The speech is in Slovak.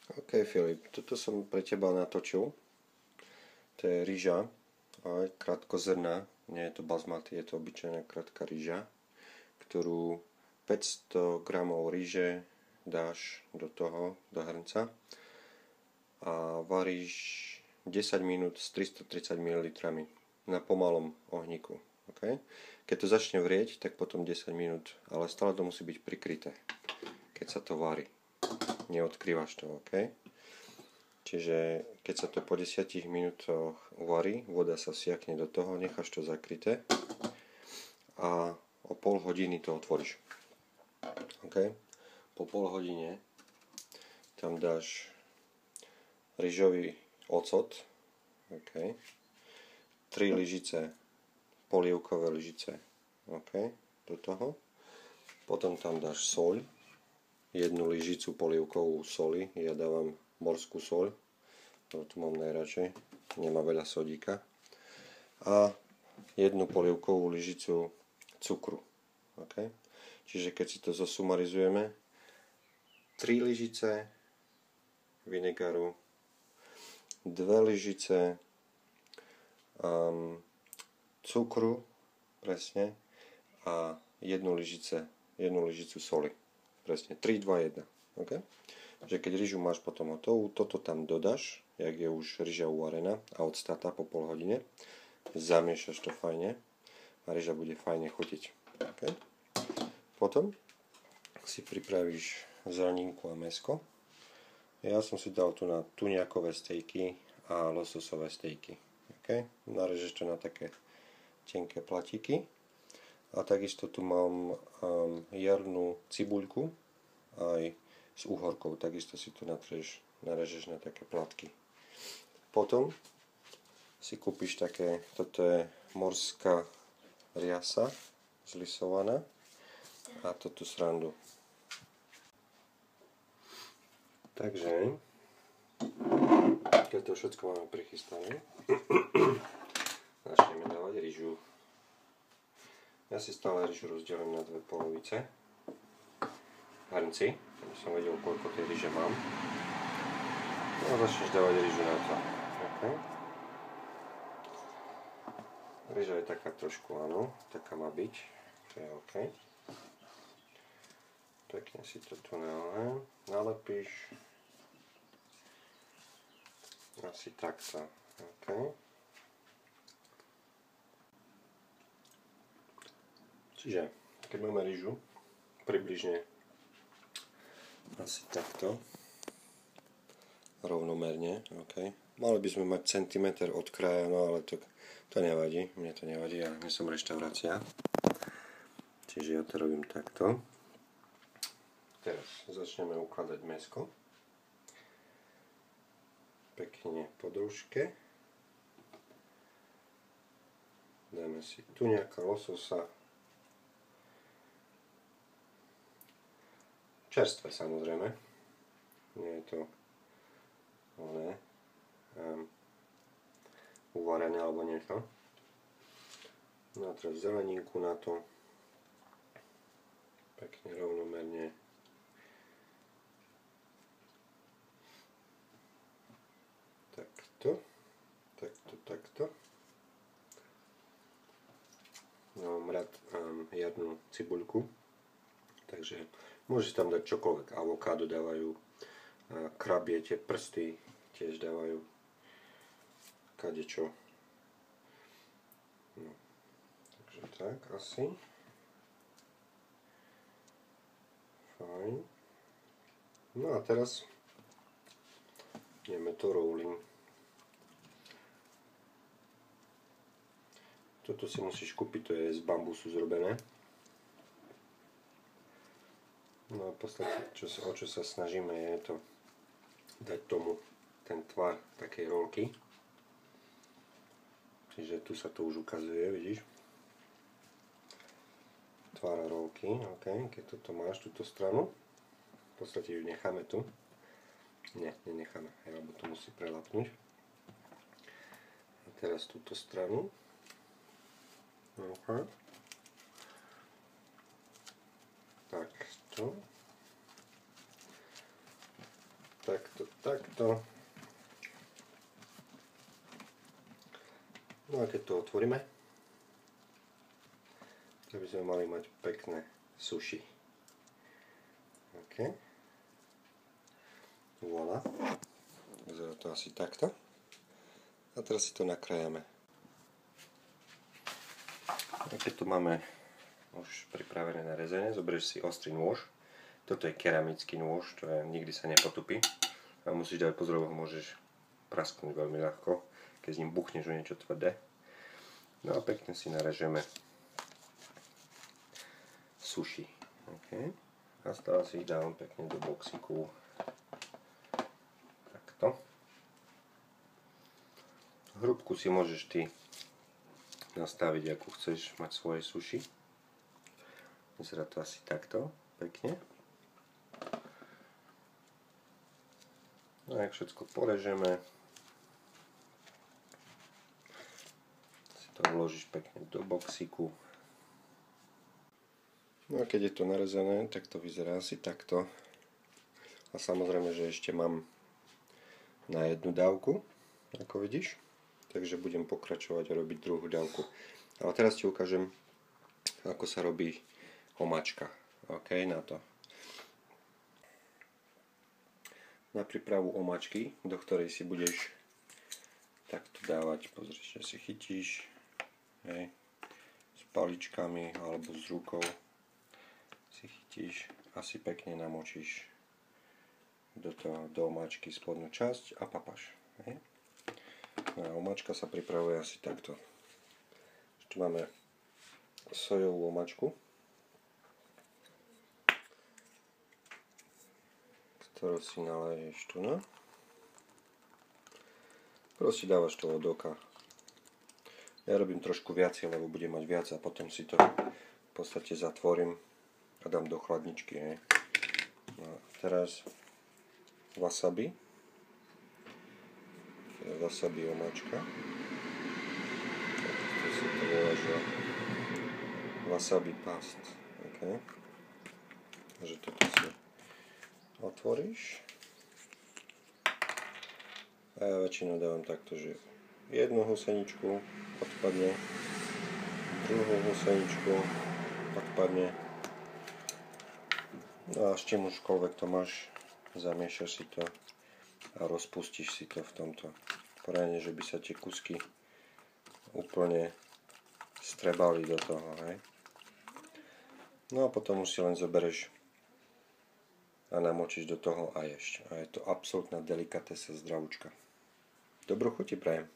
OK, Filip, toto som pre teba natočil. To je ryža, aj krátkozrná, nie je to bazmati, je to obyčajná krátka ryža, ktorú 500 gramov ryže dáš do hrnca a varíš 10 minút s 330 ml na pomalom ohníku. Okay? Keď to začne vrieť, tak potom 10 minút, ale stále to musí byť prikryté, keď sa to varí. Neodkrývaš to, OK? Čiže keď sa to po 10 minútoch uvarí, voda sa vsiakne do toho, necháš to zakryté a o pol hodiny to otvoríš. OK? Po pol hodine tam dáš ryžový ocot, OK? 3 lyžice, polievkové lyžice, OK? Do toho. Potom tam dáš soľ, 1 lyžicu polievkovú soli, ja dávam morskú soľ, to tu mám najradšej, nemá veľa sodíka, a 1 polievkovú lyžicu cukru. Okay? Čiže keď si to zosumarizujeme, 3 lyžice vinegaru, 2 lyžice cukru, presne, a 1 lyžicu soli. Presne, 3, 2, 1. Okay? Že keď ryžu máš potom hotovú, toto tam dodáš, jak je už ryža uvarená a odstatá po pol hodine. Zamiešaš to fajne a ryža bude fajne chutiť. Okay? Potom si pripravíš zeleninku a mäsko. Ja som si dal tu na tuňakové stejky a lososové stejky. Okay? Narežeš to na také tenké platíky. A takisto tu mám jarnú cibuľku aj s uhorkou. Takisto si tu narežeš na také platky. Potom si kúpiš také, toto je morská riasa zlisovaná a toto srandu. Takže keď to všetko máme prichystané, začneme dávať ryžu. Ja si stále ryžu rozdelím na 2 polovice hrnci, aby som vedel, koľko tej ryže mám. A začneš dávať ryžu na to. Okay. Ryža je taká trošku, áno, taká má byť, to je OK. Pekne si to tu nalepíš. Asi takto. OK. Čiže, keď máme ryžu, približne asi takto, rovnomerne, OK. Mali by sme mať centimeter od kraja, no ale to nevadí, mne to nevadí, ja nie som reštaurácia. Čiže ja to robím takto. Teraz začneme ukladať mäsko. Pekne po dĺžke. Dáme si tuňaka, lososa. Čerstvé samozrejme. Nie je to uvarené alebo niečo. No a teraz zeleninku na to. Pekne rovnomerne. Takto. Mám rád jarnú cibuľku. Takže môžeš tam dať čokoľvek. Avokádo dávajú, krabie, tie prsty tiež dávajú, kadečo. No. Takže tak asi. Fajn. No a teraz ideme to rolling. Toto si musíš kúpiť, to je z bambusu zrobené. No a v podstate, o čo sa snažíme, je to dať tomu ten tvar takej rolky. Čiže tu sa to už ukazuje, vidíš? Tvar rolky, OK. Keď toto máš, túto stranu, v podstate ju necháme tu. Nie, nenecháme, lebo to musí prelapnúť. A teraz túto stranu. OK. Takto. takto. No a keď to otvoríme, tak by sme mali mať pekné sushi. OK. Voilà. Vyzerá to asi takto. A teraz si to nakrájame. A keď tu máme už pripravené na rezanie, zoberieš si ostrý nôž. Toto je keramický nôž, čo je, nikdy sa nepotupí. A musíš dať pozor, ho môžeš prasknúť veľmi ľahko, keď s ním buchneš o niečo tvrdé. No a pekne si narežeme sushi. Okay. A stále si ich dávam pekne do boxíku. Takto. Hrubku si môžeš ty nastaviť, ako chceš mať svoje sushi. Vyzerá to asi takto, pekne. No a ak všetko porežeme, si to vložíš pekne do boxíku. No a keď je to narezané, tak to vyzerá asi takto. A samozrejme, že ešte mám na jednu dávku, ako vidíš. Takže budem pokračovať a robiť druhú dávku. Ale teraz ti ukážem, ako sa robí omáčka. OK, na to. Na prípravu omáčky, do ktorej si budeš takto dávať, pozri, že si chytíš, hej, s paličkami alebo s rukou si chytíš a si pekne namočíš do omáčky spodnú časť a papáš. Hej. No a omáčka sa pripravuje asi takto. Tu máme sojovú omáčku, ktorú si naleješ tu na. Proste dávaš toho do oka. Ja robím trošku viacej, lebo budem mať viac a potom si to v podstate zatvorím a dám do chladničky. Ne? No a teraz wasabi. Wasabi omáčka. To si to volá, že wasabi past. Okay. Takže toto si otvoríš. A ja väčšinou dávam takto, že jednu huseničku odpadne, druhú huseničku odpadne. No a s čím užkoľvek to máš, zamiešaš si to a rozpustíš si to v tomto. Poradne, že by sa tie kusky úplne strebali do toho, hej. No a potom už si len zobereš a namočíš do toho a ješ. A je to absolútna delikatesa, zdravúčka. Dobrú chuť ti prajem.